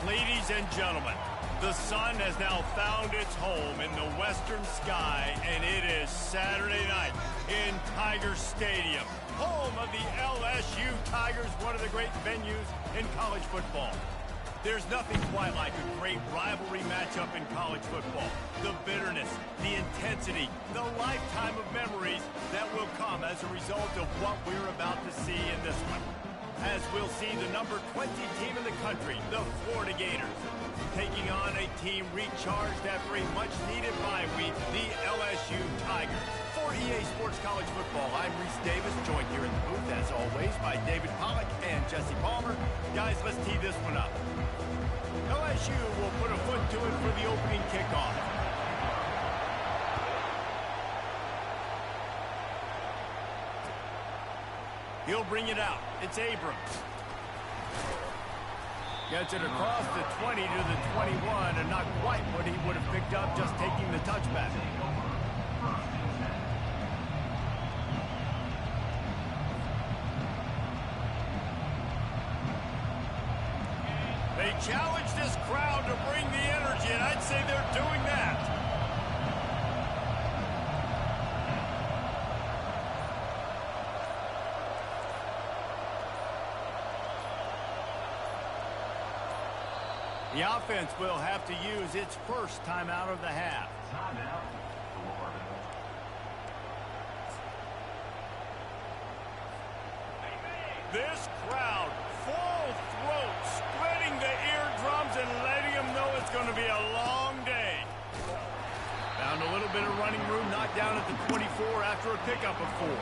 Ladies and gentlemen, the sun has now found its home in the western sky, and it is Saturday night in Tiger Stadium, home of the LSU Tigers, one of the great venues in college football. There's nothing quite like a great rivalry matchup in college football. The bitterness, the intensity, the lifetime of memories that will come as a result of what we're about to see in this one. As we'll see the number 20 team in the country, the Florida Gators, taking on a team recharged after a much-needed bye week, the LSU Tigers. For EA Sports College Football, I'm Reese Davis, joined here in the booth, as always, by David Pollack and Jesse Palmer. Guys, let's tee this one up. LSU will put a foot to it for the opening kickoff. He'll bring it out. It's Abrams. Gets it across the 20 to the 21, and not quite what he would have picked up just taking the touchback. They challenge this crowd to bring the energy, and I'd say they're doing that. The offense will have to use its first timeout of the half. This crowd, full throat, spreading the eardrums and letting them know it's going to be a long day. Found a little bit of running room, knocked down at the 24 after a pickup of 4.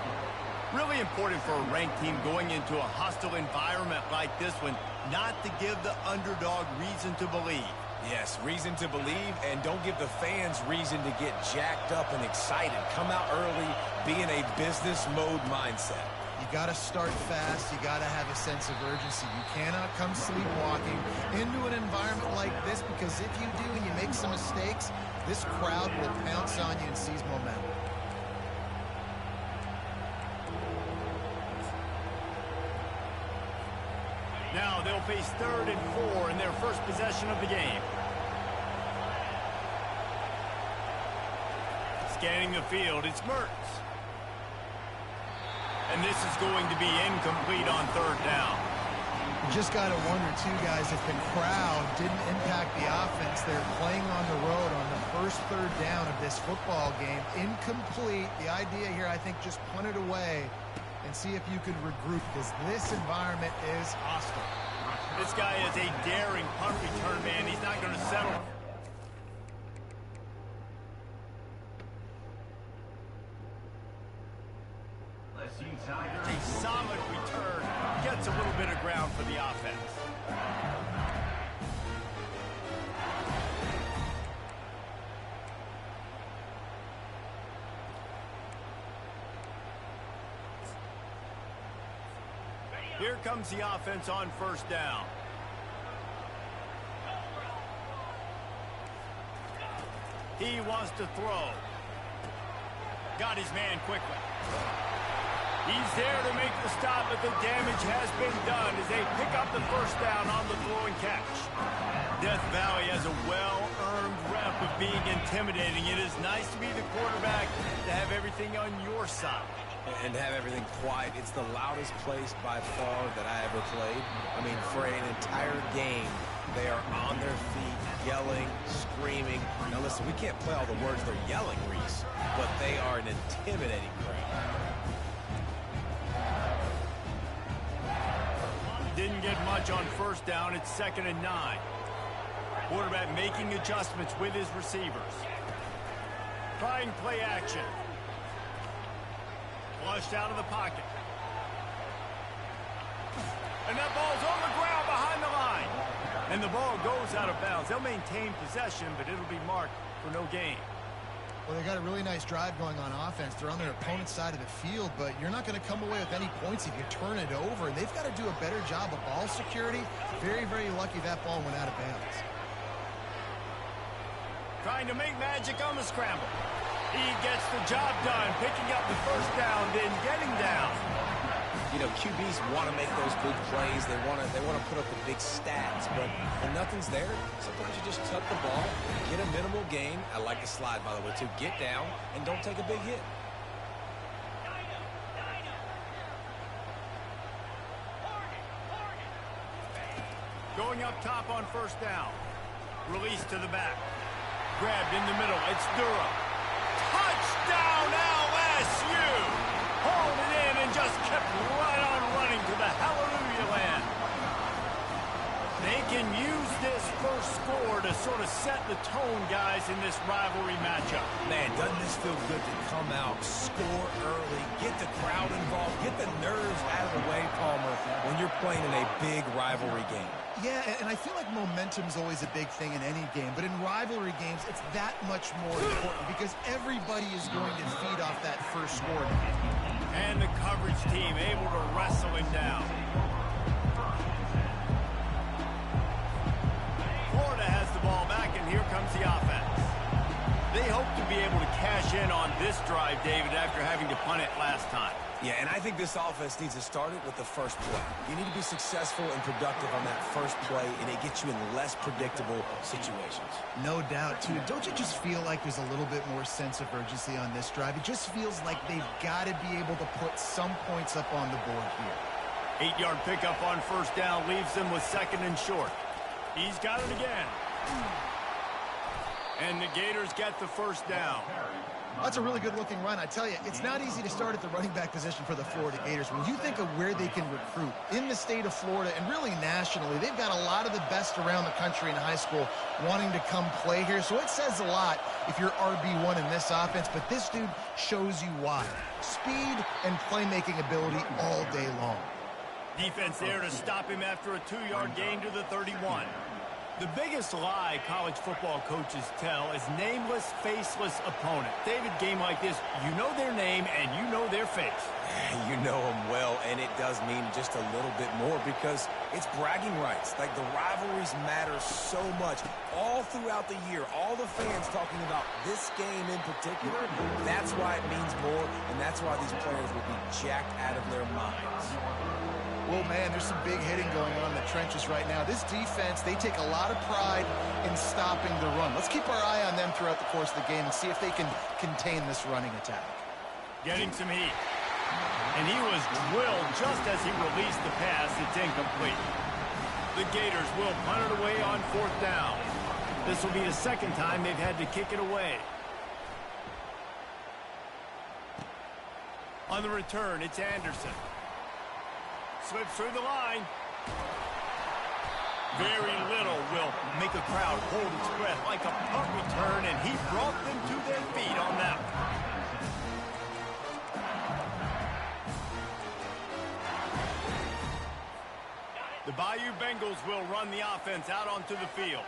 Really important for a ranked team going into a hostile environment like this one, not to give the underdog reason to believe. Yes, reason to believe, and don't give the fans reason to get jacked up and excited. Come out early, be in a business mode mindset. You got to start fast. You got to have a sense of urgency. You cannot come sleepwalking into an environment like this, because if you do and you make some mistakes, this crowd will pounce on you and seize momentum. Now they'll face 3rd and 4 in their first possession of the game. Scanning the field, it's Mertz. And this is going to be incomplete on 3rd down. You just got to wonder, too, guys, if the crowd didn't impact the offense. They're playing on the road on the first 3rd down of this football game. Incomplete. The idea here, I think, just punt it away and see if you could regroup, because this environment is hostile. This guy is a daring punt return man. He's not going to settle. It's a solid return. Gets a little bit of ground for the offense. Here comes the offense on 1st down. He wants to throw. Got his man quickly. He's there to make the stop, but the damage has been done as they pick up the 1st down on the throw and catch. Death Valley has a well-earned rep of being intimidating. It is nice to be the quarterback, to have everything on your side. And have everything quiet. It's the loudest place by far that I ever played. I mean, for an entire game, they are on their feet, yelling, screaming. Now listen, we can't play all the words they're yelling, Reese, but they are an intimidating crowd. Didn't get much on 1st down. It's 2nd and 9. Quarterback making adjustments with his receivers. Trying play action. Flushed out of the pocket. And that ball's on the ground behind the line. And the ball goes out of bounds. They'll maintain possession, but it'll be marked for no gain. Well, they got a really nice drive going on offense. They're on their opponent's side of the field, but you're not going to come away with any points if you turn it over. And they've got to do a better job of ball security. Very, very lucky that ball went out of bounds. Trying to make magic on the scramble. He gets the job done, picking up the 1st down, then getting down. You know, QBs want to make those big plays. They want to put up the big stats. But when nothing's there, sometimes you just tuck the ball, get a minimal gain. I like the slide, by the way, too. Get down and don't take a big hit. Going up top on first down. Release to the back. Grabbed in the middle. It's Durham. Touchdown LSU! Hauled it in and just kept right on running to the hallelujah land. They can use this first score to sort of set the tone, guys, in this rivalry matchup. Man, doesn't this feel good to come out, score early, get the crowd involved, get the nerves out of the way, Palmer, when you're playing in a big rivalry game. Yeah, and I feel like momentum's always a big thing in any game, but in rivalry games, it's that much more important because everybody is going to feed off that first score. And the coverage team able to wrestle him down. Florida has the ball back, and here comes the offense. They hope to be able to cash in on this drive, David, after having to punt it last time. Yeah, and I think this offense needs to start it with the first play. You need to be successful and productive on that first play, and it gets you in less predictable situations. No doubt, too. Don't you just feel like there's a little bit more sense of urgency on this drive? It just feels like they've got to be able to put some points up on the board here. 8-yard pickup on first down leaves them with second and short. He's got it again. And the Gators get the first down. That's a really good-looking run. I tell you, it's not easy to start at the running back position for the Florida Gators. When you think of where they can recruit in the state of Florida and really nationally, they've got a lot of the best around the country in high school wanting to come play here. So it says a lot if you're RB1 in this offense, but this dude shows you why. Speed and playmaking ability all day long. Defense there to stop him after a 2-yard gain to the 31. The biggest lie college football coaches tell is nameless, faceless opponent. David, game like this, you know their name and you know their face. You know them well, and it does mean just a little bit more because it's bragging rights. Like, the rivalries matter so much all throughout the year. All the fans talking about this game in particular, that's why it means more, and that's why these players will be jacked out of their minds. Well, man, there's some big hitting going on in the trenches right now. This defense, they take a lot of pride in stopping the run. Let's keep our eye on them throughout the course of the game and see if they can contain this running attack. Getting some heat. And he was drilled just as he released the pass. It's incomplete. The Gators will punt it away on fourth down. This will be the second time they've had to kick it away. On the return, it's Anderson. Slips through the line. Very little will make a crowd hold its breath like a punt return, and he brought them to their feet on that one. The Bayou Bengals will run the offense out onto the field.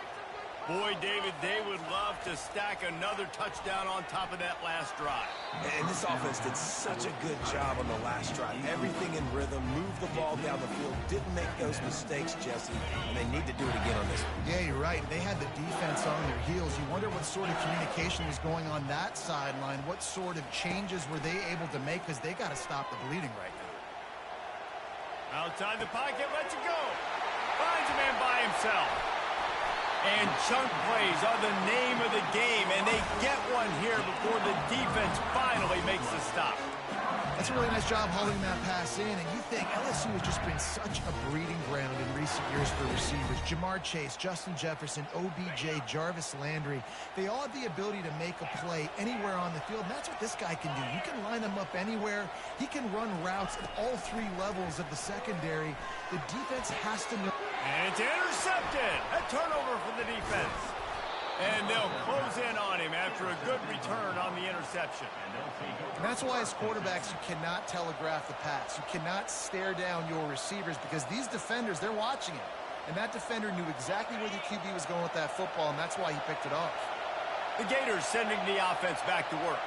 Boy, David, they would love to stack another touchdown on top of that last drive. And this offense did such a good job on the last drive. Everything in rhythm, moved the ball down the field, didn't make those mistakes, Jesse, and they need to do it again on this one. Yeah, you're right. They had the defense on their heels. You wonder what sort of communication was going on that sideline. What sort of changes were they able to make because they got to stop the bleeding right now. Outside the pocket, lets it go. Finds a man by himself. And chunk plays are the name of the game, and they get one here before the defense finally makes the stop. That's a really nice job holding that pass in, and you think LSU has just been such a breeding ground in recent years for receivers. Jamar Chase, Justin Jefferson, OBJ, Jarvis Landry, they all have the ability to make a play anywhere on the field, and that's what this guy can do. You can line him up anywhere. He can run routes at all three levels of the secondary. The defense has to know. And it's intercepted. A turnover for the defense. And they'll close in on him after a good return on the interception. And that's why as quarterbacks you cannot telegraph the pass. You cannot stare down your receivers because these defenders, they're watching it. And that defender knew exactly where the QB was going with that football, and that's why he picked it off. The Gators sending the offense back to work.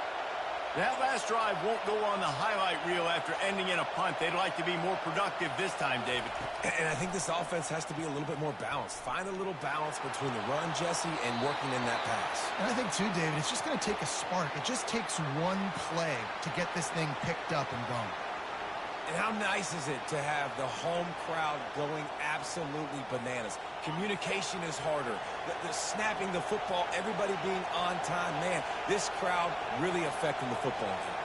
That last drive won't go on the highlight reel after ending in a punt. They'd like to be more productive this time, David. And I think this offense has to be a little bit more balanced. Find a little balance between the run, Jesse, and working in that pass. And I think, too, David, it's just going to take a spark. It just takes one play to get this thing picked up and going. And how nice is it to have the home crowd going absolutely bananas? Communication is harder. The snapping the football, everybody being on time. Man, this crowd really affecting the football game.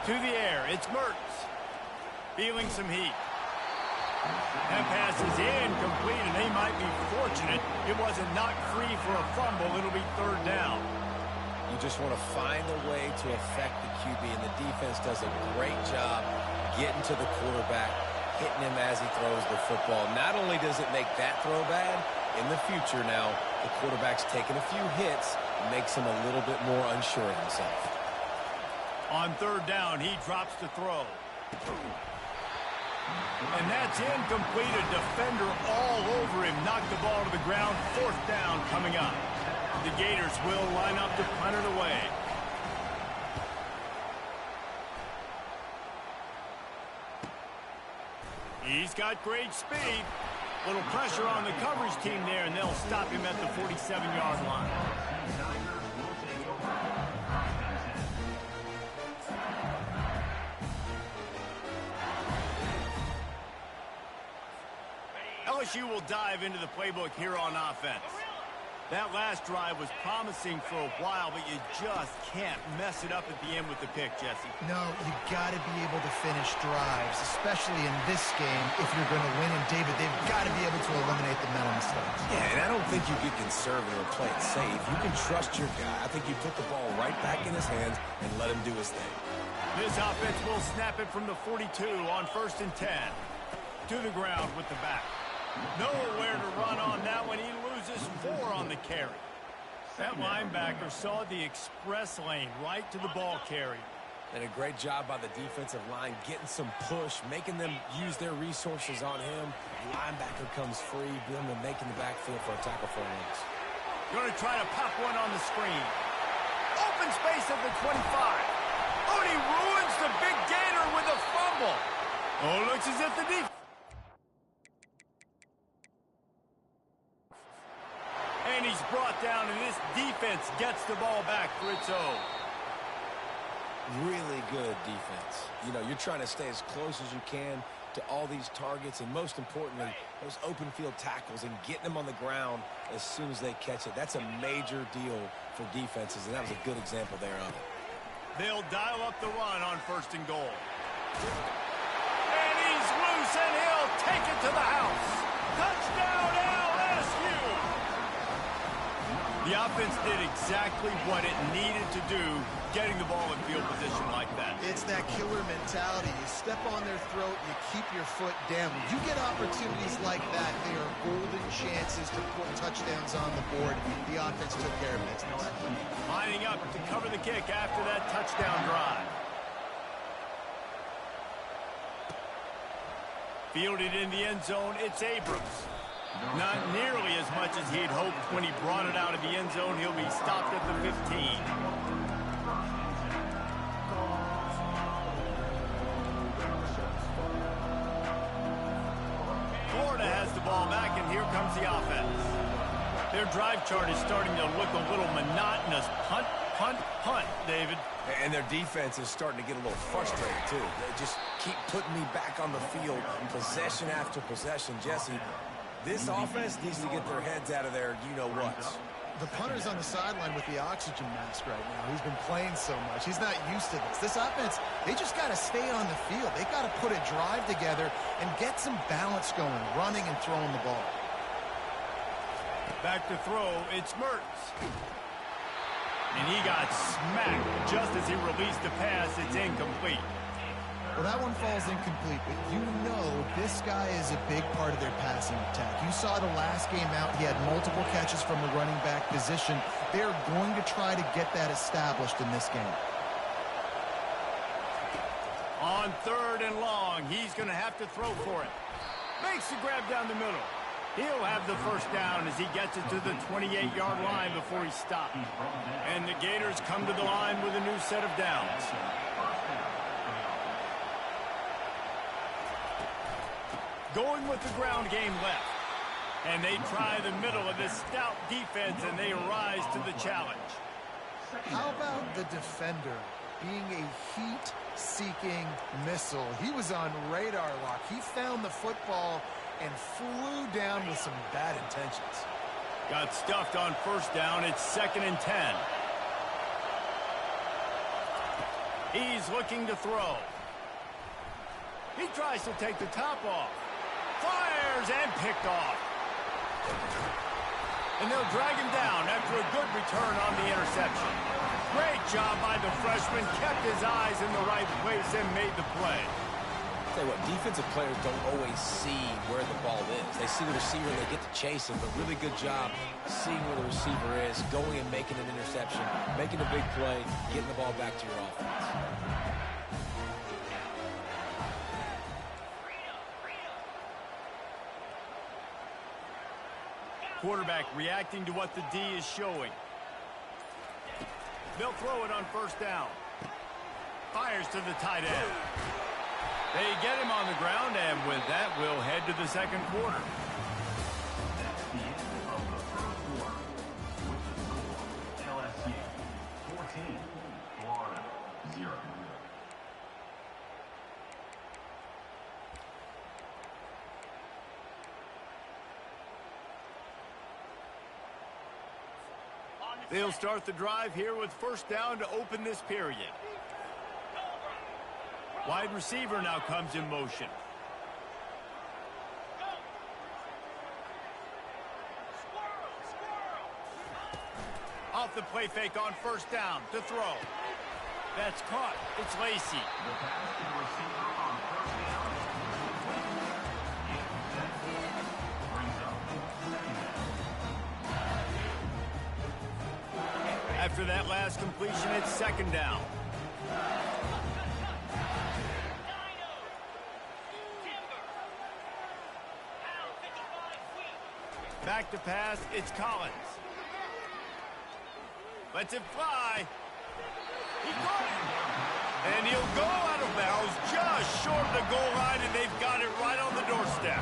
To the air, it's Mertz. Feeling some heat. That pass is incomplete, and they might be fortunate it wasn't knocked free for a fumble. It'll be third down. You just want to find a way to affect the QB, and the defense does a great job getting to the quarterback, hitting him as he throws the football. Not only does it make that throw bad, in the future now, the quarterback's taking a few hits, makes him a little bit more unsure of himself. On third down, he drops to throw. And that's incomplete. A defender all over him. Knocked the ball to the ground. Fourth down coming up. The Gators will line up to punt it away. He's got great speed. Little pressure on the coverage team there, and they'll stop him at the 47-yard line. LSU will dive into the playbook here on offense. That last drive was promising for a while, but you just can't mess it up at the end with the pick, Jesse. No, you got to be able to finish drives, especially in this game if you're going to win. And, David, they've got to be able to eliminate the mental mistakes. Yeah, and I don't think you get conservative or play it safe. You can trust your guy. I think you put the ball right back in his hands and let him do his thing. This offense will snap it from the 42 on 1st and 10. To the ground with the back. Nowhere to run on that one. He loses 4 on the carry. That linebacker saw the express lane right to the ball carrier. And a great job by the defensive line, getting some push, making them use their resources on him. The linebacker comes free, them making the backfield for a tackle for a loss. Going to try to pop one on the screen. Open space at the 25. Oh, and he ruins the big Gator with a fumble. Oh, looks as if the defense. And he's brought down, and this defense gets the ball back for its own. Really good defense. You know, you're trying to stay as close as you can to all these targets, and most importantly, those open field tackles and getting them on the ground as soon as they catch it. That's a major deal for defenses, and that was a good example there of it. They'll dial up the run on 1st and goal. And he's loose, and he'll take it to the house. Touchdown, LSU! The offense did exactly what it needed to do, getting the ball in field position like that. It's that killer mentality. You step on their throat, you keep your foot down. When you get opportunities like that, they are golden chances to put touchdowns on the board. The offense took care of business. Lining up to cover the kick after that touchdown drive. Fielded in the end zone, it's Abrams. Not nearly as much as he'd hoped when he brought it out of the end zone. He'll be stopped at the 15. Florida has the ball back, and here comes the offense. Their drive chart is starting to look a little monotonous. Punt, punt, punt, David. And their defense is starting to get a little frustrated, too. They just keep putting me back on the field, possession after possession. Jesse, this offense needs to get their heads out of their you-know-what. The punter's on the sideline with the oxygen mask right now. He's been playing so much. He's not used to this. This offense, they just got to stay on the field. They got to put a drive together and get some balance going, running and throwing the ball. Back to throw, it's Mertz. And he got smacked just as he released the pass. It's incomplete. Well, that one falls incomplete, but you know this guy is a big part of their passing attack. You saw the last game out. He had multiple catches from a running back position. They're going to try to get that established in this game. On 3rd and long, he's going to have to throw for it. Makes the grab down the middle. He'll have the first down as he gets it to the 28-yard line before he stopped. And the Gators come to the line with a new set of downs. Going with the ground game left. And they try the middle of this stout defense, and they rise to the challenge. How about the defender being a heat-seeking missile. He was on radar lock. He found the football and flew down with some bad intentions. Got stuffed on first down. It's 2nd and 10. He's looking to throw. He tries to take the top off. Fires and picked off. And they'll drag him down after a good return on the interception. Great job by the freshman. Kept his eyes in the right place and made the play. I'll tell you what, defensive players don't always see where the ball is. They see the receiver and they get to chase him, but really good job seeing where the receiver is, going and making an interception, making a big play, getting the ball back to your offense. Quarterback reacting to what the D is showing. They'll throw it on first down. Fires to the tight end. They get him on the ground, and with that, we'll head to the second quarter. That's the end of the first quarter with the score LSU 14, Florida 0. They'll start the drive here with first down to open this period. Wide receiver now comes in motion. Off the play fake on first down to throw. That's caught. It's Lacey. The pass to the receiver on first down. Brings up second down. After that last completion, it's second down. Back to pass, it's Collins. Lets it fly. He caught it. And he'll go out of bounds just short of the goal line, and they've got it right on the doorstep.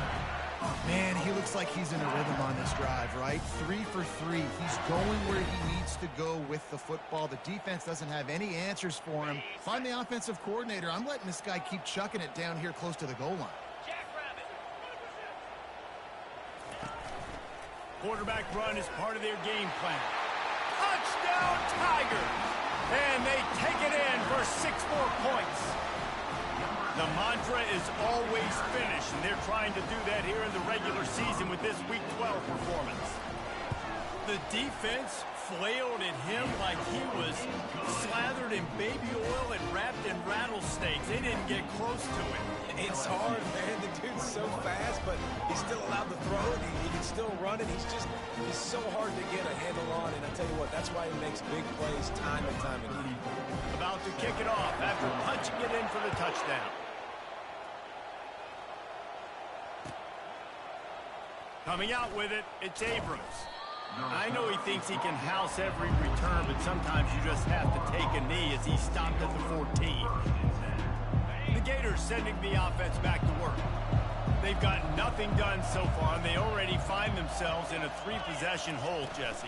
Man, he looks like he's in a rhythm on this drive, right? 3 for 3. He's going where he needs to go with the football. The defense doesn't have any answers for him. If I'm the offensive coordinator, I'm letting this guy keep chucking it down here close to the goal line. Quarterback run is part of their game plan. Touchdown, Tigers! And they take it in for 6 more points. The mantra is always finish, and they're trying to do that here in the regular season with this Week 12 performance. The defense flailed at him like he was slathered in baby oil and wrapped in rattlesnakes. They didn't get close to him. It's hard, man. The dude's so fast, but he's still allowed to throw it. He can still run it. He's so hard to get a handle on, and I tell you what, that's why he makes big plays time and time again. About to kick it off after punching it in for the touchdown. Coming out with it, it's Abrams. I know he thinks he can house every return, but sometimes you just have to take a knee as he stopped at the 14. The Gators sending the offense back to work. They've got nothing done so far, and they already find themselves in a 3-possession hole, Jesse.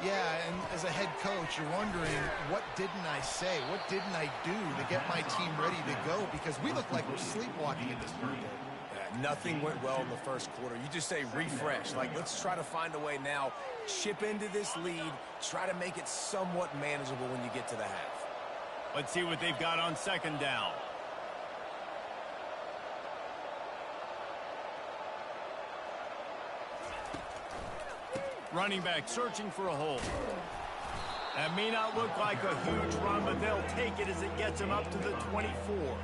Yeah, and as a head coach, you're wondering, what didn't I say? What didn't I do to get my team ready to go? Because we look like we're sleepwalking at this point. Nothing went well in the first quarter. You just say refresh. Like, let's try to find a way now. Chip into this lead. Try to make it somewhat manageable when you get to the half. Let's see what they've got on second down. Running back searching for a hole. That may not look like a huge run, but they'll take it as it gets them up to the 24.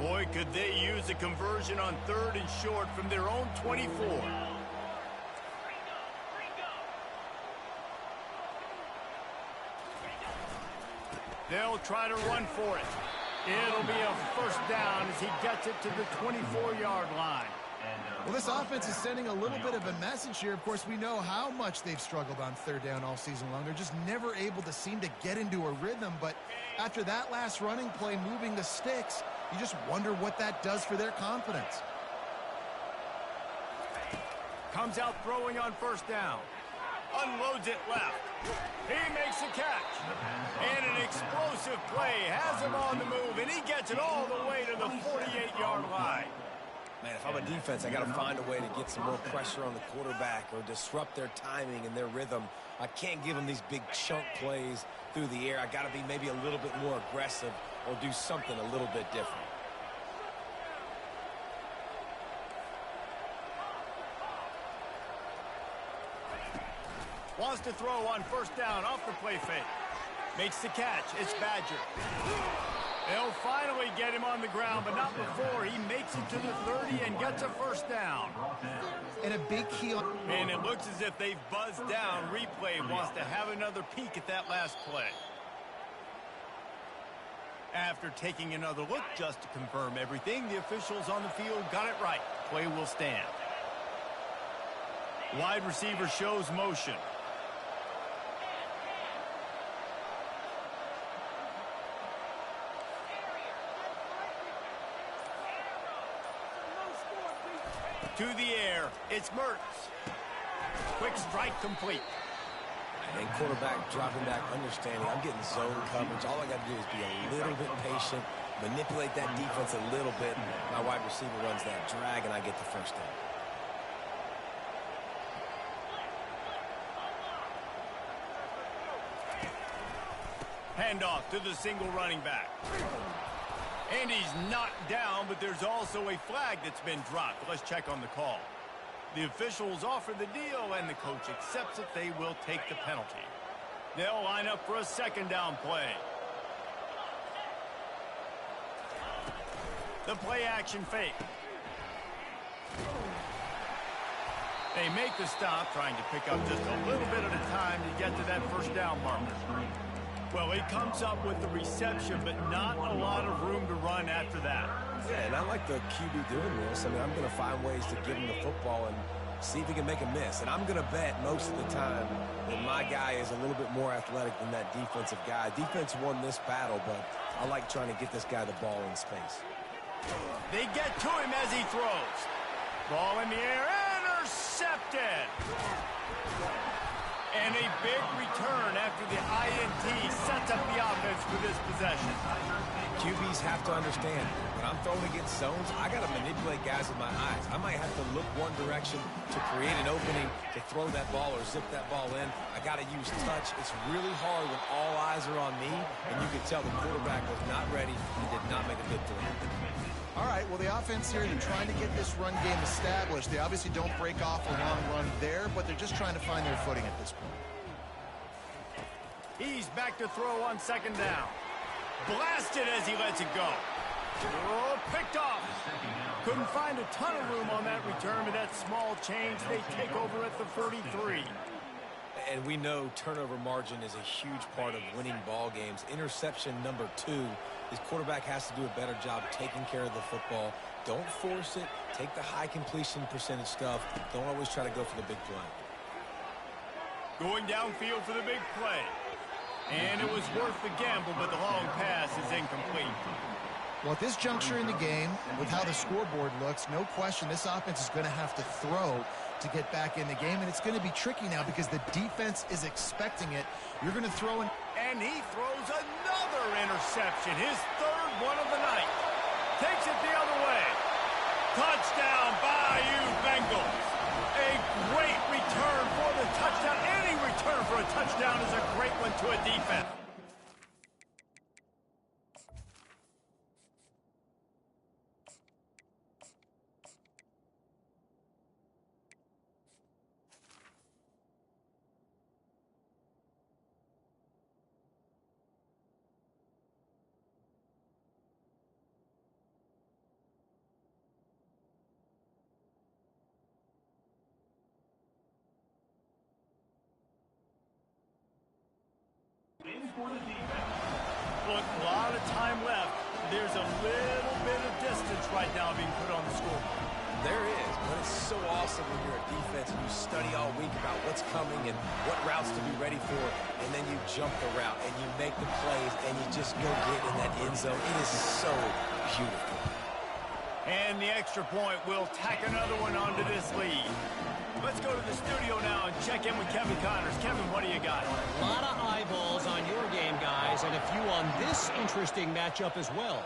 Boy, could they use a conversion on 3rd and short from their own 24. They'll try to run for it. It'll be a first down as he gets it to the 24-yard line. Well, this offense is sending a little bit of a message here. Of course, we know how much they've struggled on 3rd down all season long. They're just never able to seem to get into a rhythm. But after that last running play, moving the sticks, you just wonder what that does for their confidence. Comes out throwing on first down. Unloads it left. He makes the catch. And an explosive play has him on the move, and he gets it all the way to the 48-yard line. Man, if I'm a defense, I got to find a way to get some more pressure on the quarterback or disrupt their timing and their rhythm. I can't give them these big chunk plays through the air. I got to be maybe a little bit more aggressive or do something a little bit different. Wants to throw on first down off the play fake. Makes the catch. It's Badger. They'll finally get him on the ground, but not before he makes it to the 30 and gets a first down. And a big key on... And it looks as if they've buzzed down. Replay wants to have another peek at that last play. After taking another look just to confirm everything, the officials on the field got it right. Play will stand. Wide receiver shows motion. To the air, it's Mertz. Quick strike complete. And quarterback dropping back, understanding I'm getting zone coverage. All I got to do is be a little bit patient, manipulate that defense a little bit. My wide receiver runs that drag, and I get the first down. Handoff to the single running back. And he's knocked down, but there's also a flag that's been dropped. Let's check on the call. The officials offer the deal, and the coach accepts it. They will take the penalty. They'll line up for a second down play. The play action fake. They make the stop, trying to pick up just a little bit at a time to get to that first down marker. Well, he comes up with the reception, but not a lot of room to run after that. Yeah, and I like the QB doing this. I mean, I'm going to find ways to give him the football and see if he can make a miss. And I'm going to bet most of the time that my guy is a little bit more athletic than that defensive guy. Defense won this battle, but I like trying to get this guy the ball in space. They get to him as he throws. Ball in the air, intercepted. And a big return after the INT sets up the offense for this possession. QBs have to understand, when I'm throwing against zones, I got to manipulate guys with my eyes. I might have to look one direction to create an opening to throw that ball or zip that ball in. I got to use touch. It's really hard when all eyes are on me, and you can tell the quarterback was not ready and did not make a good throw. All right, well, the offense here, they're trying to get this run game established. They obviously don't break off a long run there, but they're just trying to find their footing at this point. He's back to throw on second down. Blasted as he lets it go. Oh, picked off. Couldn't find a ton of room on that return, but that small change, they take over at the 33. And we know turnover margin is a huge part of winning ball games. Interception number 2. His quarterback has to do a better job taking care of the football. Don't force it. Take the high completion percentage stuff. Don't always try to go for the big play. Going downfield for the big play. And it was worth the gamble, but the long pass is incomplete. Well, at this juncture in the game, with how the scoreboard looks, no question this offense is going to have to throw to get back in the game, and it's going to be tricky now because the defense is expecting it. You're going to throw in... And he throws another interception, his third one of the night. Takes it the other way. Touchdown, Bayou Bengals. A great return for the touchdown. Any return for a touchdown is a great one to a defense. Look, a lot of time left. There's a little bit of distance right now being put on the scoreboard. There is, but it's so awesome when you're a defense and you study all week about what's coming and what routes to be ready for, and then you jump the route and you make the plays and you just go get in that end zone. It is so beautiful. And the extra point will tack another one onto this lead. Let's go to the studio now and check in with Kevin Connors. Kevin, what do you got? A lot of eyeballs on your game, guys, and a few on this interesting matchup as well.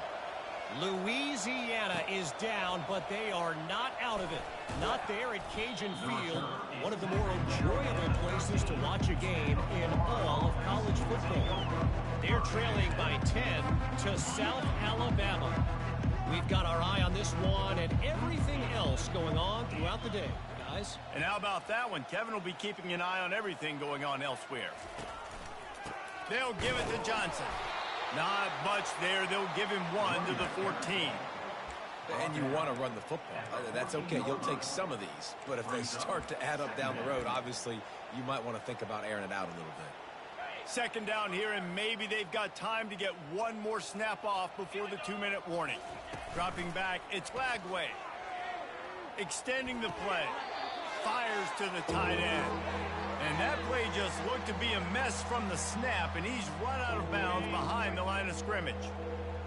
Louisiana is down, but they are not out of it. Not there at Cajun Field, one of the more enjoyable places to watch a game in all of college football. They're trailing by 10 to South Alabama. We've got our eye on this one and everything else going on throughout the day, guys. And how about that one? Kevin will be keeping an eye on everything going on elsewhere. They'll give it to Johnson. Not much there. They'll give him 1 to the 14. And you want to run the football. That's okay. You'll take some of these. But if they start to add up down the road, obviously, you might want to think about airing it out a little bit. Second down here, and maybe they've got time to get one more snap off before the 2-minute warning. Dropping back, it's Lagway. Extending the play. Fires to the tight end. And that play just looked to be a mess from the snap, and he's run out of bounds behind the line of scrimmage.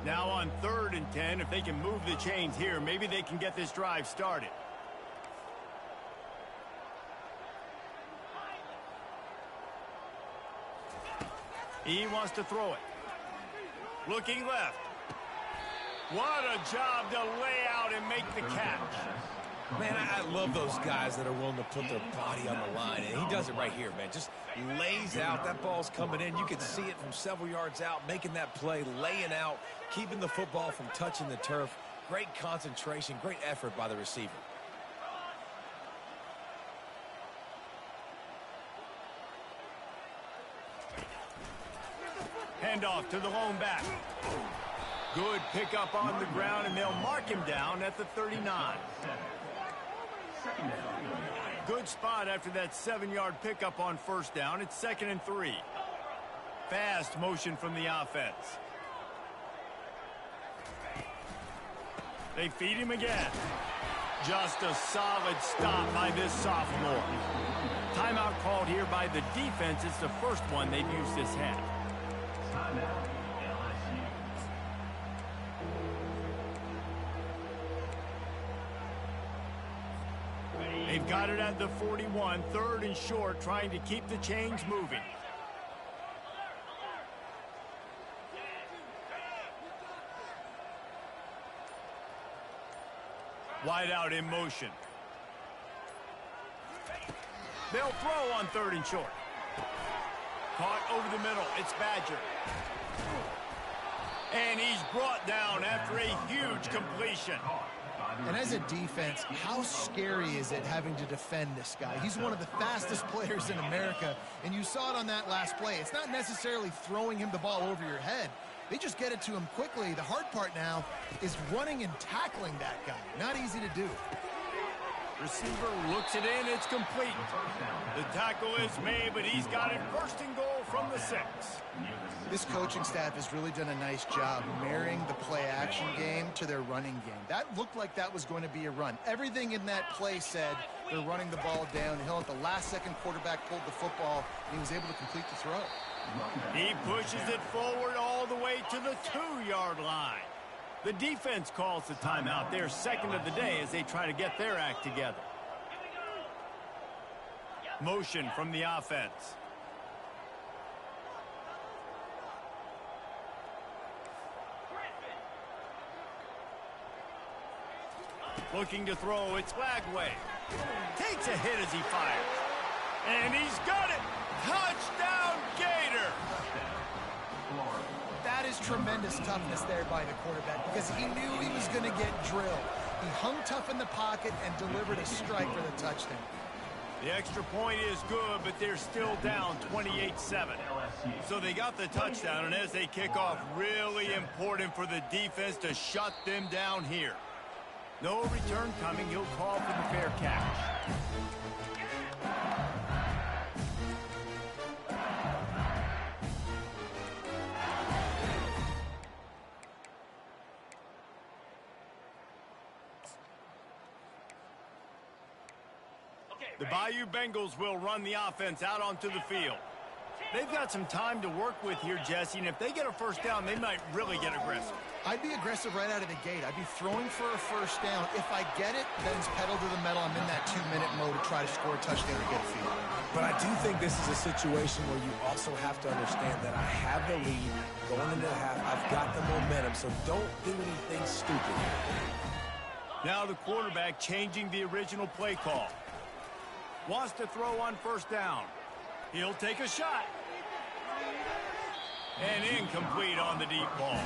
Now on 3rd and 10, if they can move the chains here, maybe they can get this drive started. He wants to throw it. Looking left. What a job to lay out and make the catch. Man, I love those guys that are willing to put their body on the line, and he does it right here, man. Just lays out. That ball's coming in. You can see it from several yards out, making that play, laying out, keeping the football from touching the turf. Great concentration, great effort by the receiver. Handoff to the lone back. Good pickup on the ground, and they'll mark him down at the 39. Good spot after that 7-yard pickup on 1st down. It's 2nd and 3. Fast motion from the offense. They feed him again. Just a solid stop by this sophomore. Timeout called here by the defense. It's the first one they've used this half. Timeout, LSU. They've got it at the 41, 3rd and short, trying to keep the chains moving. Wide out in motion. They'll throw on 3rd and short. Caught over the middle. It's Badger. And he's brought down after a huge completion. And as a defense, how scary is it having to defend this guy? He's one of the fastest players in America, and you saw it on that last play. It's not necessarily throwing him the ball over your head. They just get it to him quickly. The hard part now is running and tackling that guy. Not easy to do. Receiver looks it in. It's complete. The tackle is made, but he's got it 1st and goal from the 6. This coaching staff has really done a nice job marrying the play-action game to their running game. That looked like that was going to be a run. Everything in that play said they're running the ball downhill. At the last second, quarterback pulled the football, and he was able to complete the throw. He pushes it forward all the way to the 2-yard line. The defense calls the timeout. Their 2nd of the day as they try to get their act together. Motion from the offense. Looking to throw, it's Lagway. Takes a hit as he fires. And he's got it! Touchdown, Gator! That is tremendous toughness there by the quarterback because he knew he was going to get drilled. He hung tough in the pocket and delivered a strike for the touchdown. The extra point is good, but they're still down 28-7. So they got the touchdown, and as they kick off, really important for the defense to shut them down here. No return coming. He'll call for the fair catch. The Bayou Bengals will run the offense out onto the field. They've got some time to work with here, Jesse, and if they get a 1st down, they might really get aggressive. I'd be aggressive right out of the gate. I'd be throwing for a first down. If I get it, then it's pedal to the metal. I'm in that 2-minute mode to try to score a touchdown or get a field. But I do think this is a situation where you also have to understand that I have the lead going into the half. I've got the momentum, so don't do anything stupid. Now the quarterback changing the original play call. Wants to throw on first down. He'll take a shot. And incomplete on the deep ball.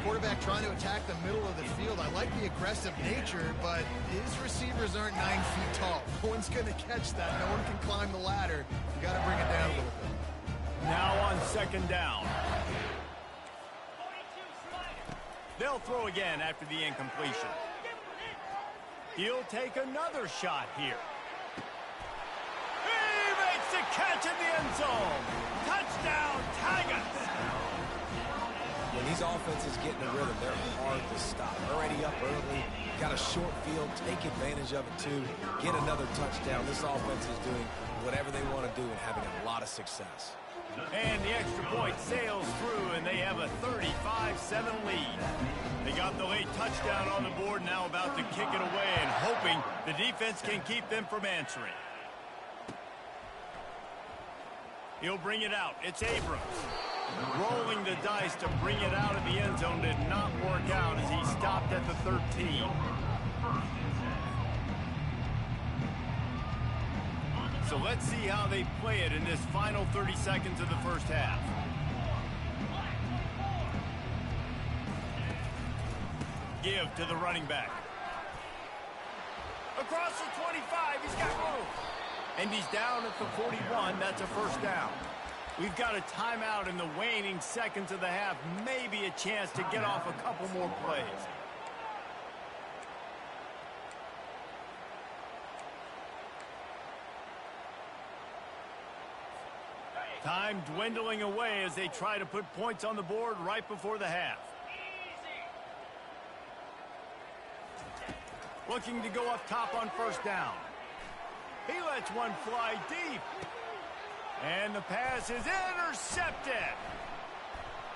Quarterback trying to attack the middle of the field. I like the aggressive nature, but his receivers aren't 9 feet tall. No one's going to catch that. No one can climb the ladder. You got to bring it down a little bit. Now on second down. They'll throw again after the incompletion. He'll take another shot here. He makes the catch in the end zone. Touchdown, Tigers. When these offenses get in a rhythm, they're hard to stop. Already up early, got a short field, take advantage of it too, get another touchdown. This offense is doing whatever they want to do and having a lot of success. And the extra point sails through, and they have a 35-7 lead. They got the late touchdown on the board, now about to kick it away and hoping the defense can keep them from answering. He'll bring it out. It's Abrams. Rolling the dice to bring it out of the end zone did not work out as he stopped at the 13. So let's see how they play it in this final 30 seconds of the first half. Give to the running back. Across the 25, he's got room. And he's down at the 41. That's a first down. We've got a timeout in the waning seconds of the half. Maybe a chance to get off a couple more plays. Time dwindling away as they try to put points on the board right before the half. Looking to go up top on first down. He lets one fly deep. And the pass is intercepted.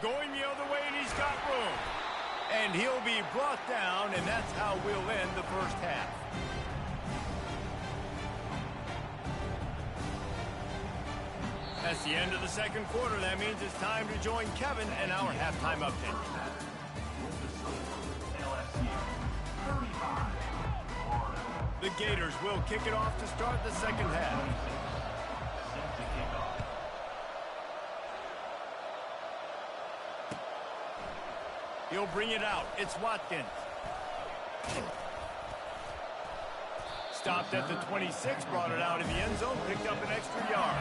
Going the other way, and he's got room. And he'll be brought down, and that's how we'll end the first half. That's the end of the second quarter. That means it's time to join Kevin and our halftime update. The Gators will kick it off to start the second half. He'll bring it out. It's Watkins. Stopped at the 26, brought it out in the end zone, picked up an extra yard.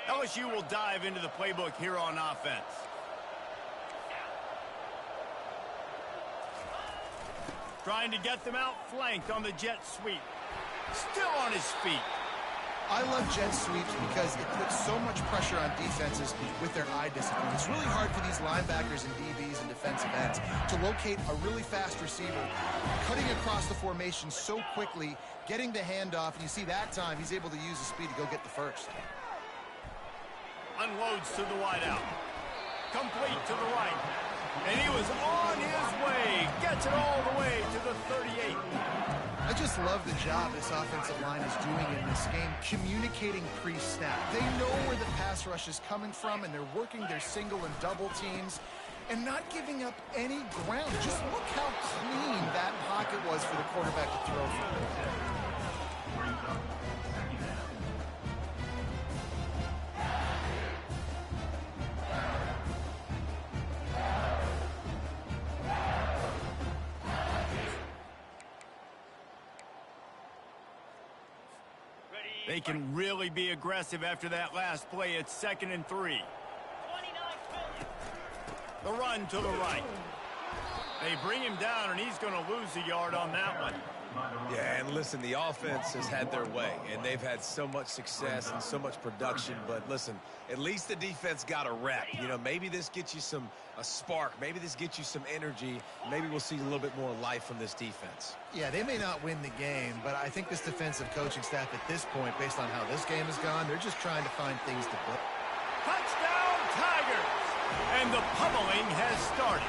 LSU will dive into the playbook here on offense. Trying to get them outflanked on the jet sweep. Still on his feet. I love jet sweeps because it puts so much pressure on defenses with their eye discipline. It's really hard for these linebackers and DBs and defensive ends to locate a really fast receiver, cutting across the formation so quickly, getting the handoff, and you see that time he's able to use the speed to go get the first. Unloads to the wideout. Complete to the right. And he was on his way. Gets it all the way to the 38. I just love the job this offensive line is doing in this game, communicating pre-snap. They know where the pass rush is coming from, and they're working their single and double teams and not giving up any ground. Just look how clean that pocket was for the quarterback to throw from. They can really be aggressive after that last play. It's 2nd and 3. The run to the right. They bring him down, and he's going to lose a yard on that one. Yeah, and listen, the offense has had their way, and they've had so much success and so much production. But listen, at least the defense got a rep. You know, maybe this gets you a spark. Maybe this gets you some energy. Maybe we'll see a little bit more life from this defense. Yeah, they may not win the game, but I think this defensive coaching staff at this point, based on how this game has gone, they're just trying to find things to put. Touchdown, Tigers! And the pummeling has started.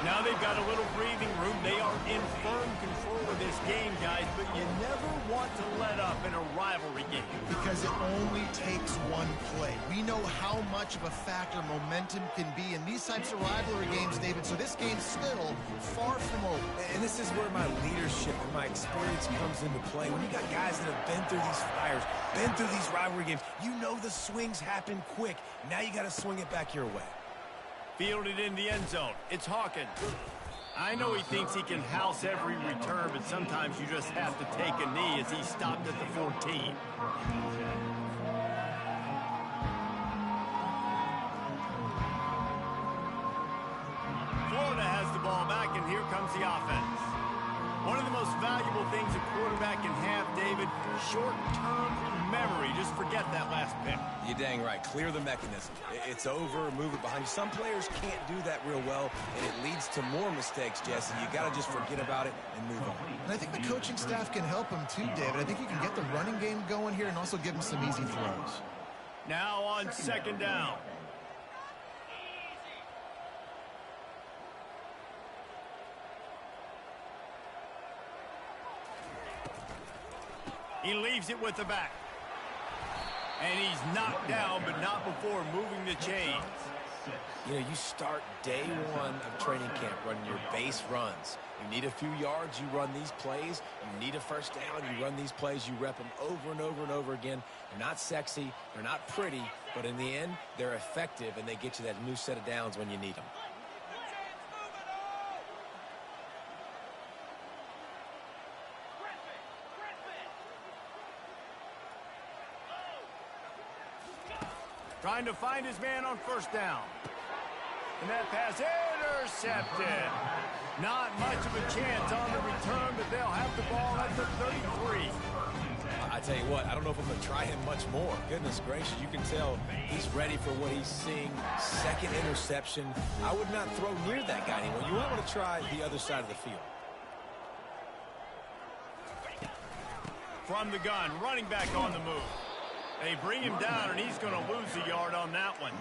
Now they've got a little breathing room. They are in firm control of this game, guys, but you never want to let up in a rivalry game. Because it only takes one play. We know how much of a factor momentum can be in these types of rivalry games, David, so this game's still far from over. And this is where my leadership and my experience comes into play. When you got guys that have been through these fires, been through these rivalry games, you know the swings happen quick. Now you got to swing it back your way. Fielded in the end zone. It's Hawkins. I know he thinks he can house every return, but sometimes you just have to take a knee as he stopped at the 14. Florida has the ball back, and here comes the offense. One of the most valuable things a quarterback can have, David, short-term memory. Just forget that last pick. You're dang right. Clear the mechanism. It's over, move it behind you. Some players can't do that real well, and it leads to more mistakes, Jesse. You got to just forget about it and move on. And I think the coaching staff can help him too, David. I think you can get the running game going here and also give him some easy throws. Now on second down. He leaves it with the back. And he's knocked down, but not before moving the chains. You know, you start day one of training camp running your base runs. You need a few yards, you run these plays. You need a first down, you run these plays. You rep them over and over and over again. They're not sexy, they're not pretty, but in the end, they're effective, and they get you that new set of downs when you need them. Trying to find his man on first down. And that pass intercepted. Not much of a chance on the return, but they'll have the ball at the 33. I tell you what, I don't know if I'm going to try him much more. Goodness gracious, you can tell he's ready for what he's seeing. Second interception. I would not throw near that guy anymore. You might want to try the other side of the field. From the gun, running back on the move. They bring him down, and he's going to lose a yard on that one.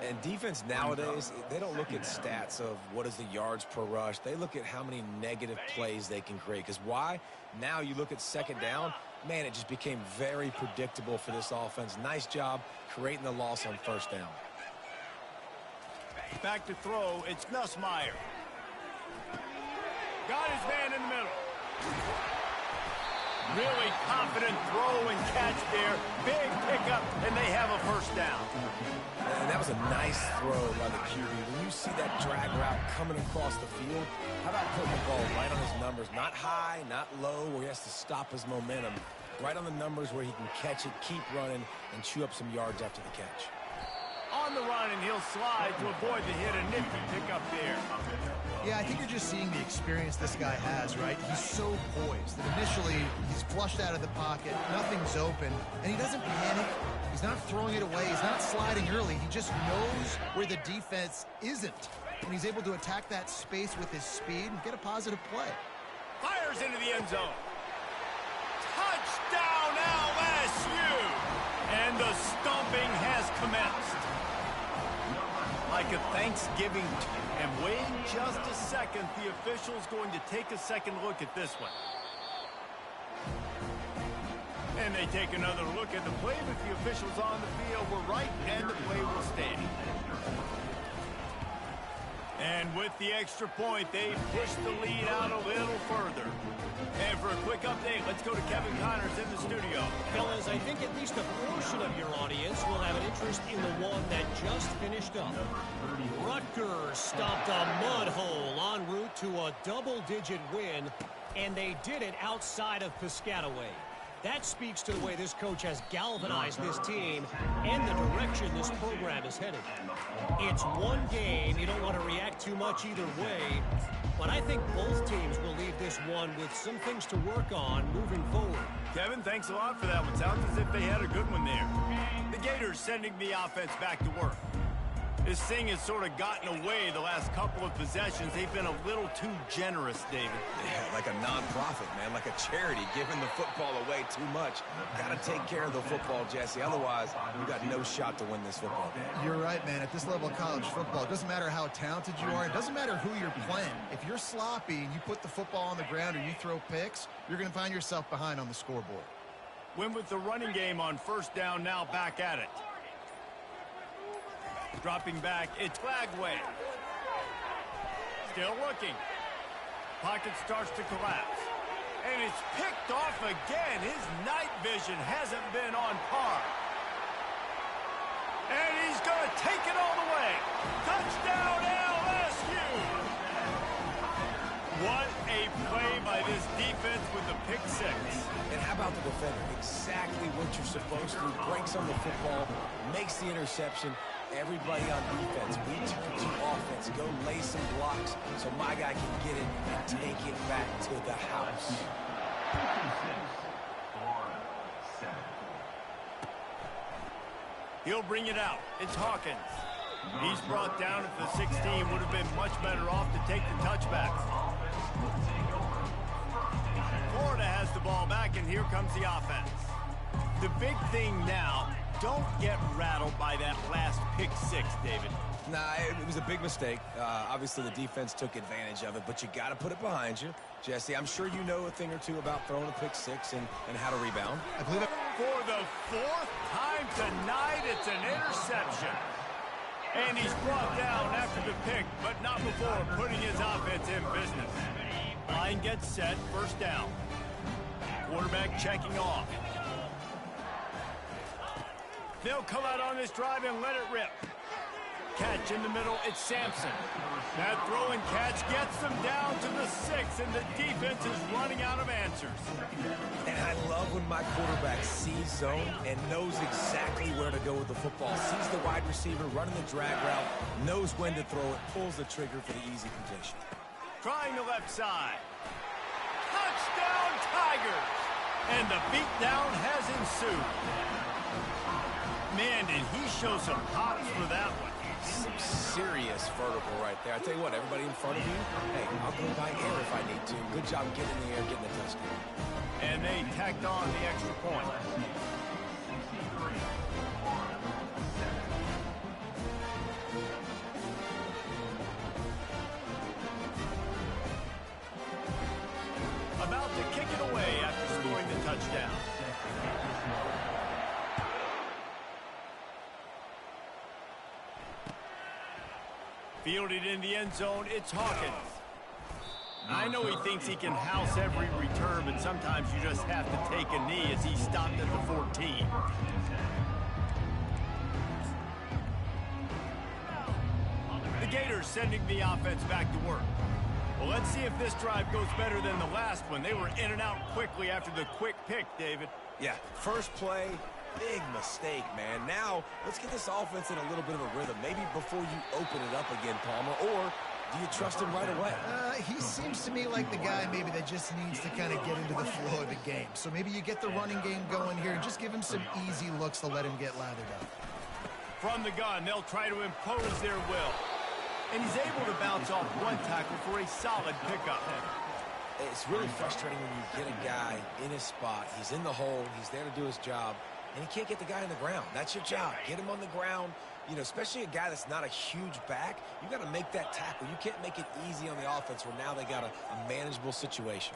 And defense nowadays, they don't look at stats of what is the yards per rush. They look at how many negative plays they can create. Because why? Now you look at second down, man, it just became very predictable for this offense. Nice job creating the loss on first down. Back to throw, it's Nussmeier. Got his man in the middle. Really confident throw and catch there. Big pickup, and they have a first down. And that was a nice throw by the QB. When you see that drag route coming across the field, how about putting the ball right on his numbers? Not high, not low, where he has to stop his momentum. Right on the numbers where he can catch it, keep running, and chew up some yards after the catch. On the run, and he'll slide to avoid the hit. A nifty pickup there. Yeah, I think you're just seeing the experience this guy has, right? He's so poised that initially he's flushed out of the pocket, nothing's open, and he doesn't panic. He's not throwing it away. He's not sliding early. He just knows where the defense isn't, and he's able to attack that space with his speed and get a positive play. Fires into the end zone. Touchdown, LSU! And the stomping has commenced. Like a Thanksgiving. And wait just a second, the official's going to take a second look at this one. And they take another look at the play, but the officials on the field were right, and the play will stand. And with the extra point, they push the lead out a little further. And for a quick update, let's go to Kevin Connors in the studio. Fellas, I think at least a portion of your audience will have an interest in the one that just finished up. Rutgers stopped a mud hole en route to a double-digit win, and they did it outside of Piscataway. That speaks to the way this coach has galvanized this team and the direction this program is headed. It's one game. You don't want to react too much either way. But I think both teams will leave this one with some things to work on moving forward. Kevin, thanks a lot for that one. Sounds as if they had a good one there. The Gators sending the offense back to work. This thing has sort of gotten away the last couple of possessions. They've been a little too generous, David. Yeah, like a non-profit, man, like a charity, giving the football away too much. Got to take care of the football, Jesse. Otherwise, you got no shot to win this football game. You're right, man. At this level of college football, it doesn't matter how talented you are. It doesn't matter who you're playing. If you're sloppy and you put the football on the ground or you throw picks, you're going to find yourself behind on the scoreboard. Win with the running game on first down, now back at it. Dropping back, it's Flagway. Still looking. Pocket starts to collapse. And it's picked off again. His night vision hasn't been on par. And he's going to take it all the way. Touchdown, LSU! What a play by this defense with the pick six. And how about the defender? Exactly what you're supposed to. Breaks on the football, makes the interception. Everybody on defense, we turn to offense. Go lay some blocks so my guy can get it and take it back to the house. He'll bring it out. It's Hawkins. He's brought down at the 16. Would have been much better off to take the touchback. Florida has the ball back, and here comes the offense. The big thing now, don't get rattled by that last pick six, David. Nah, it was a big mistake. Obviously, the defense took advantage of it, but you got to put it behind you. Jesse, I'm sure you know a thing or two about throwing a pick six and how to rebound. I believe it. For the fourth time tonight, it's an interception. And he's brought down after the pick, but not before putting his offense in business. Line gets set, first down. Quarterback checking off. They'll come out on this drive and let it rip. Catch in the middle, it's Sampson. That throw and catch gets them down to the 6, and the defense is running out of answers. And I love when my quarterback sees zone and knows exactly where to go with the football. Sees the wide receiver running the drag route, knows when to throw it, pulls the trigger for the easy completion. Trying the left side. Touchdown, Tigers! And the beatdown has ensued. Man, did he show some pops for that one. Some serious vertical right there. I tell you what, everybody in front of you, hey, I'll go by air if I need to. Good job getting in the air, getting the touchdown. And they tacked on the extra point. About to kick it away after scoring the touchdown. Fielded in the end zone, it's Hawkins. I know he thinks he can house every return, but sometimes you just have to take a knee as he stopped at the 14. The Gators sending the offense back to work. Well, let's see if this drive goes better than the last one. They were in and out quickly after the quick pick, David. Yeah, first play, big mistake, man. Now, let's get this offense in a little bit of a rhythm. Maybe before you open it up again, Palmer, or do you trust him right away? He seems to me like the guy maybe that just needs to kind of get into the flow of the game. So maybe you get the running game going here and just give him some easy looks to let him get lathered up. From the gun, they'll try to impose their will. And he's able to bounce off one tackle for a solid pickup. It's really frustrating when you get a guy in his spot. He's in the hole. He's there to do his job. And he can't get the guy on the ground. That's your job. Get him on the ground. You know, especially a guy that's not a huge back. You got to make that tackle. You can't make it easy on the offense where now they got a manageable situation.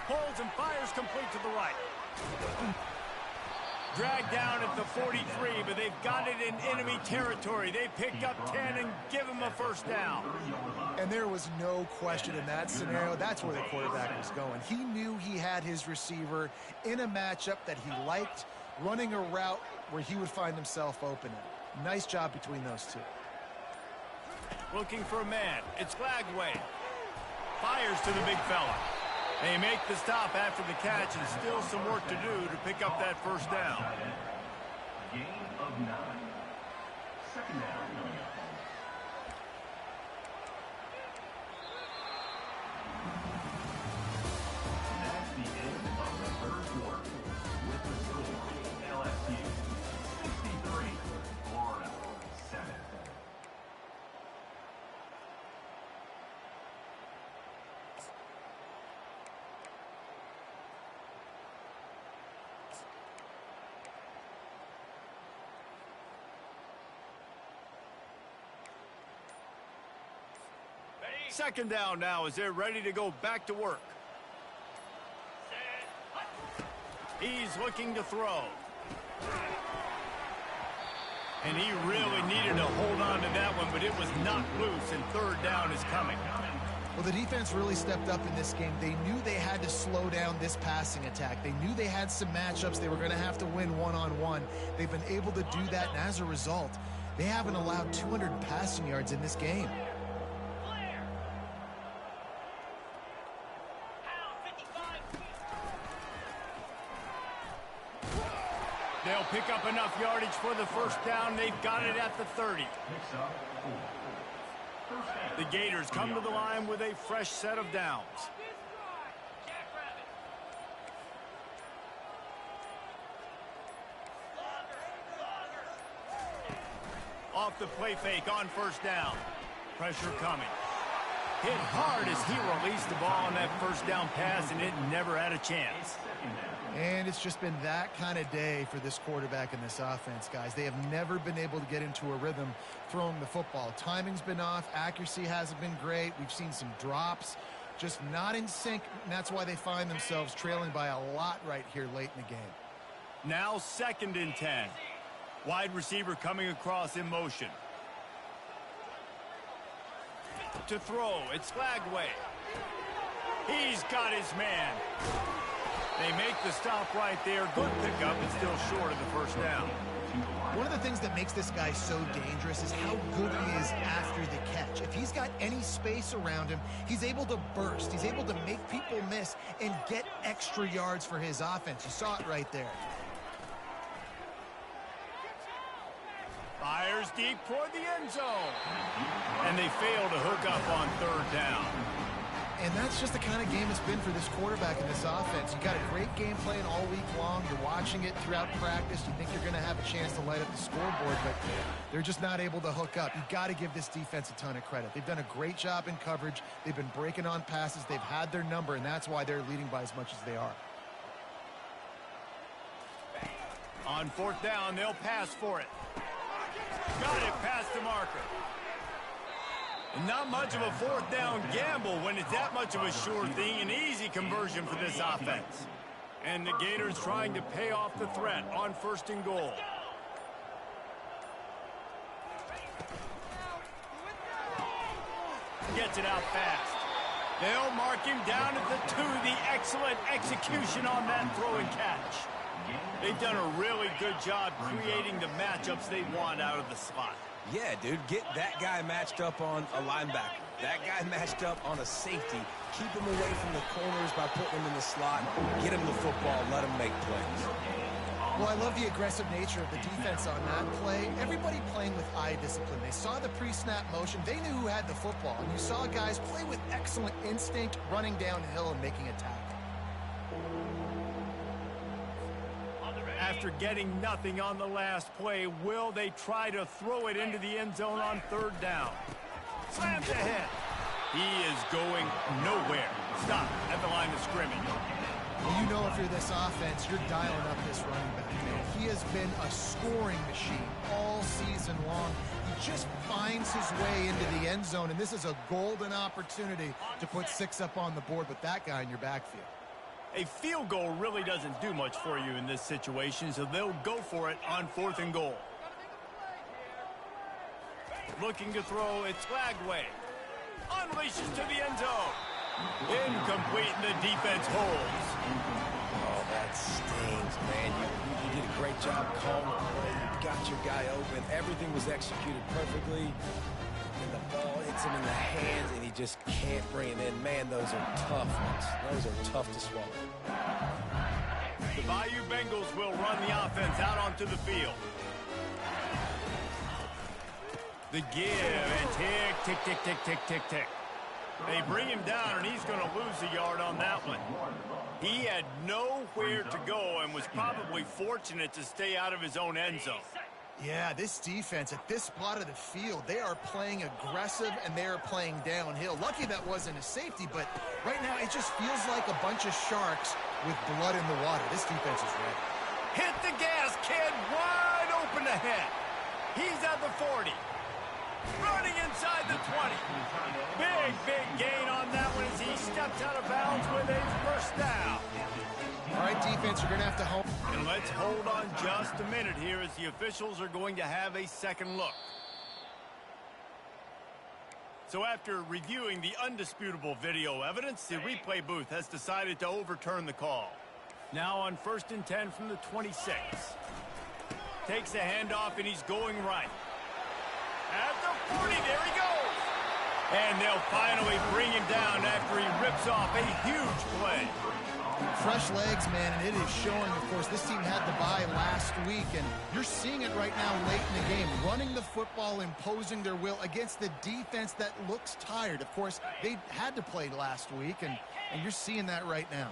Holds and fires complete to the right. Dragged down at the 43, but they've got it in enemy territory. They pick up 10 and give him a first down. And there was no question in that scenario. That's where the quarterback was going. He knew he had his receiver in a matchup that he liked, running a route where he would find himself open. Nice job between those two. Looking for a man. It's Flagway. Fires to the big fella. They make the stop after the catch, and still some work to do to pick up that first down. Gain of 9. Second down. Second down now as they're ready to go back to work. He's looking to throw. And he really needed to hold on to that one, but it was not loose, and third down is coming. Well, the defense really stepped up in this game. They knew they had to slow down this passing attack. They knew they had some matchups they were going to have to win one-on-one. They've been able to do that, and as a result, they haven't allowed 200 passing yards in this game. They'll pick up enough yardage for the first down. They've got it at the 30. The Gators come to the line with a fresh set of downs. Off the play fake on first down. Pressure coming. Hit hard as he released the ball on that first down pass, and it never had a chance. And it's just been that kind of day for this quarterback and this offense, guys. They have never been able to get into a rhythm throwing the football. Timing's been off. Accuracy hasn't been great. We've seen some drops. Just not in sync, and that's why they find themselves trailing by a lot right here late in the game. Now 2nd and 10. Wide receiver coming across in motion. To throw, it's Flagway. He's got his man. They make the stop right there. Good pickup, but still short of the first down. One of the things that makes this guy so dangerous is how good he is after the catch. If he's got any space around him, he's able to burst. He's able to make people miss and get extra yards for his offense. You saw it right there. Fires deep toward the end zone. And they fail to hook up on third down. And that's just the kind of game it's been for this quarterback and this offense. You got a great game plan all week long. You're watching it throughout practice. You think you're going to have a chance to light up the scoreboard, but they're just not able to hook up. You got to give this defense a ton of credit. They've done a great job in coverage. They've been breaking on passes. They've had their number, and that's why they're leading by as much as they are. On fourth down, they'll pass for it. Got it past the marker. And not much of a fourth down gamble when it's that much of a sure thing. An easy conversion for this offense. And the Gators trying to pay off the threat on 1st and goal. Gets it out fast. They'll mark him down at the 2. The excellent execution on that throw and catch. They've done a really good job creating the matchups they want out of the slot. Yeah, dude, get that guy matched up on a linebacker. That guy matched up on a safety. Keep him away from the corners by putting him in the slot. Get him the football. Let him make plays. Well, I love the aggressive nature of the defense on that play. Everybody playing with eye discipline. They saw the pre-snap motion. They knew who had the football. And you saw guys play with excellent instinct, running downhill and making a tackle. After getting nothing on the last play, will they try to throw it into the end zone on third down? Slams ahead. He is going nowhere. Stop at the line of scrimmage. Well, you know if you're this offense, you're dialing up this running back, man. He has been a scoring machine all season long. He just finds his way into the end zone, and this is a golden opportunity to put 6 up on the board with that guy in your backfield. A field goal really doesn't do much for you in this situation, so they'll go for it on 4th and goal. Looking to throw, it's Flagway. Unleashes to the end zone. Incomplete, and the defense holds. Oh, that stings, man. You did a great job calling the play. You got your guy open. Everything was executed perfectly. And the ball hits him in the hands, and he just can't bring it in. Man, those are tough ones. Those are tough to swallow. The Bayou Bengals will run the offense out onto the field. The give, and tick, tick, tick, tick, tick, tick, tick. They bring him down, and he's going to lose a yard on that one. He had nowhere to go and was probably fortunate to stay out of his own end zone. Yeah, this defense at this spot of the field, they are playing aggressive and they are playing downhill. Lucky that wasn't a safety, but right now it just feels like a bunch of sharks with blood in the water. This defense is ready. Hit the gas, kid. Wide open ahead. He's at the 40. running inside the 20. Big gain on that one as he steps out of bounds with a first down. All right, defense, you're going to have to hold. And let's hold on just a minute here as the officials are going to have a second look. So after reviewing the undisputable video evidence, the replay booth has decided to overturn the call. Now on 1st and 10 from the 26. Takes the handoff and he's going right. At the 40, there he goes. And they'll finally bring him down after he rips off a huge play. Fresh legs, man, and it is showing, of course, this team had the bye last week, and you're seeing it right now late in the game. Running the football, imposing their will against the defense that looks tired. Of course, they had to play last week, and you're seeing that right now.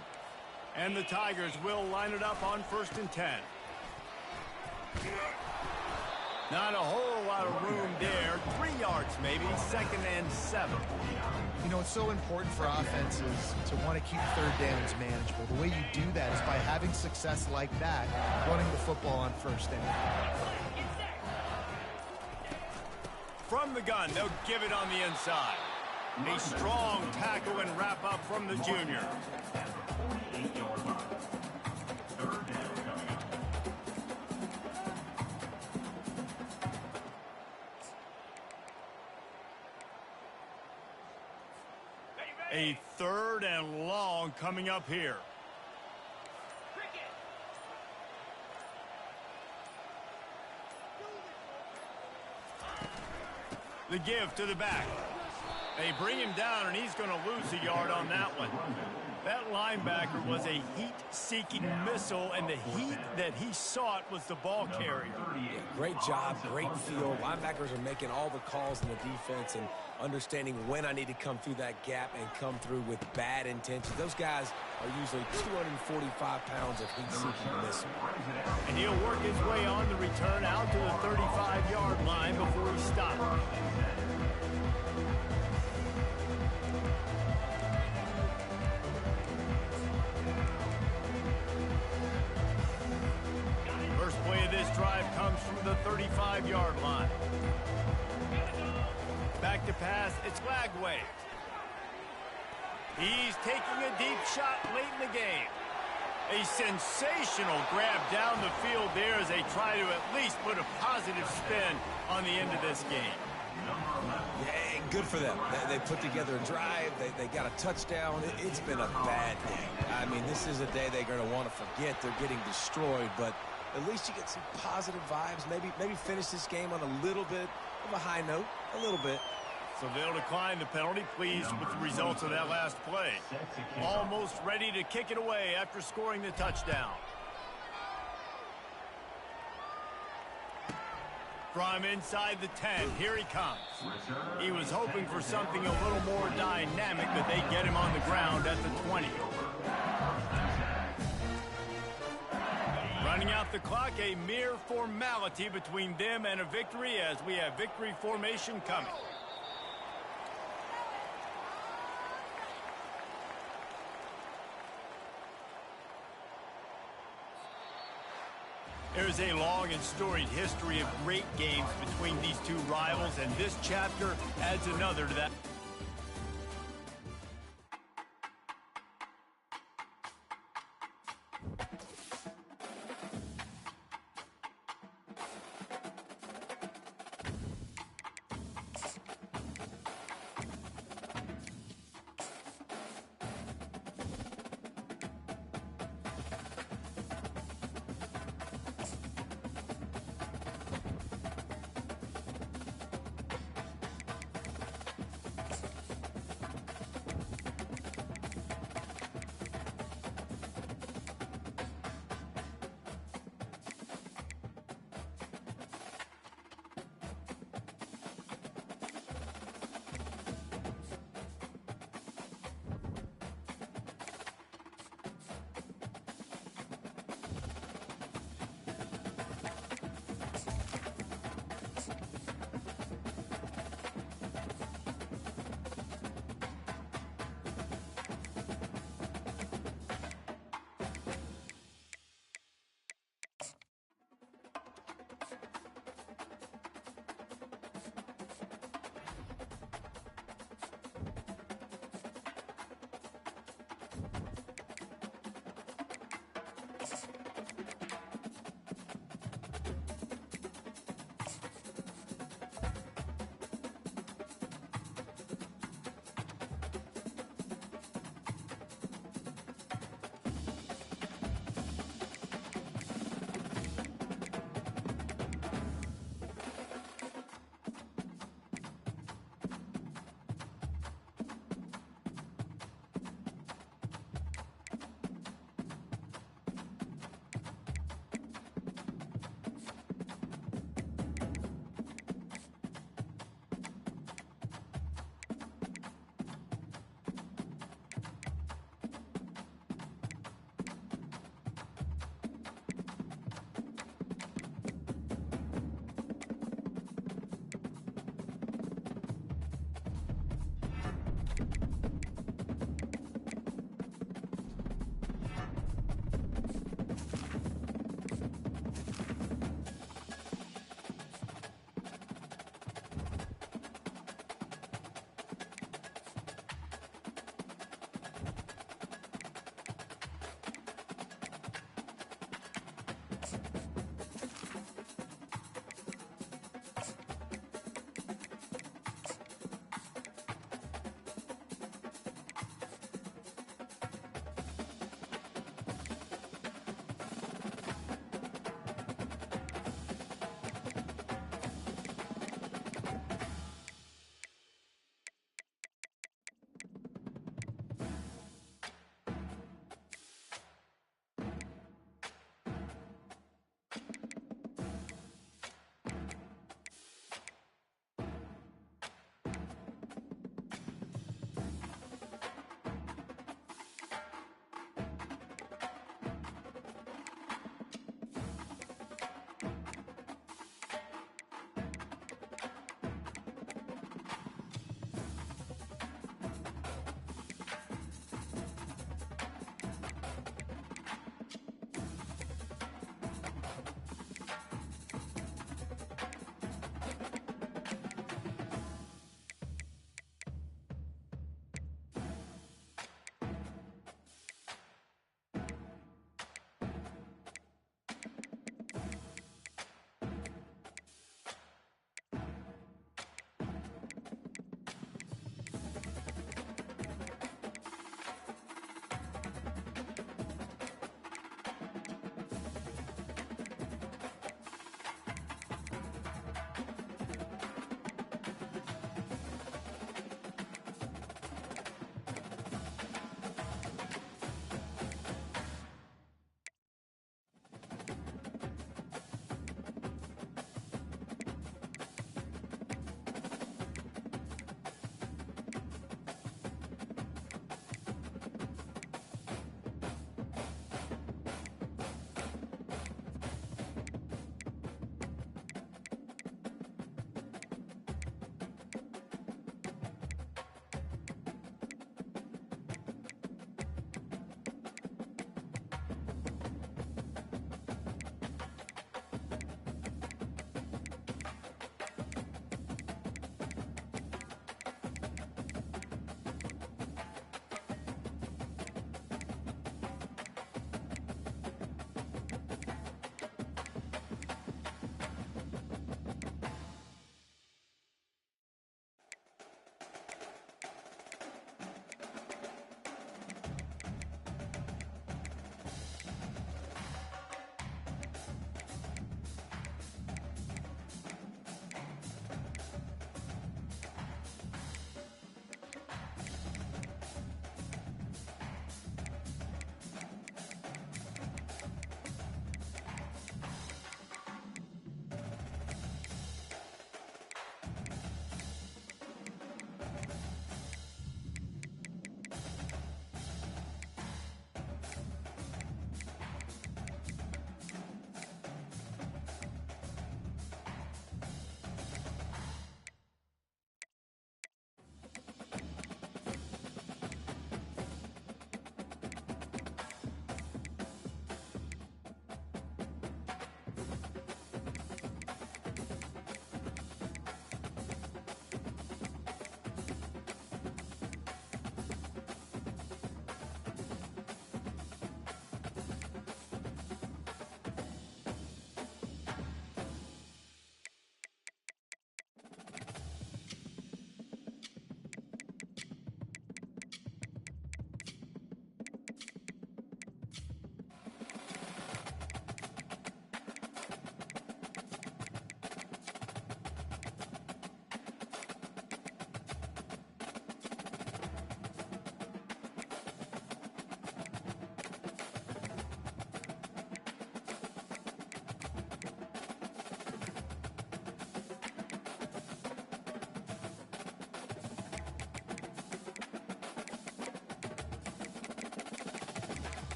And the Tigers will line it up on 1st and 10. Not a whole lot of room there. 3 yards maybe, 2nd and 7. You know, it's so important for offenses to want to keep third downs manageable. The way you do that is by having success like that, running the football on 1st down. From the gun, they'll give it on the inside. A strong tackle and wrap up from the junior. 48-yard line. 3rd down coming up. A 3rd and long coming up here. The give to the back. They bring him down, and he's going to lose a yard on that one. That linebacker was a heat-seeking missile, and the heat that he sought was the ball carrier. Yeah, great job, great feel. Linebackers are making all the calls in the defense and understanding when I need to come through that gap and come through with bad intentions. Those guys are usually 245 pounds of heat-seeking missile. And he'll work his way on the return out to the 35-yard line before he stops. First play of this drive comes from the 35-yard line. Back to pass, it's Lagway. He's taking a deep shot late in the game. A sensational grab down the field there as they try to at least put a positive spin on the end of this game. Yeah, good for them. They put together a drive. They got a touchdown. It's been a bad day. I mean, this is a day they're going to want to forget. They're getting destroyed, but at least you get some positive vibes. Maybe finish this game on a little bit of a high note, a little bit. So they'll decline the penalty, pleased with the results of that last play. Almost ready to kick it away after scoring the touchdown. From inside the 10, here he comes. He was hoping for something a little more dynamic, but they get him on the ground at the 20. Running out the clock, a mere formality between them and a victory as we have victory formation coming. There's a long and storied history of great games between these two rivals, and this chapter adds another to that.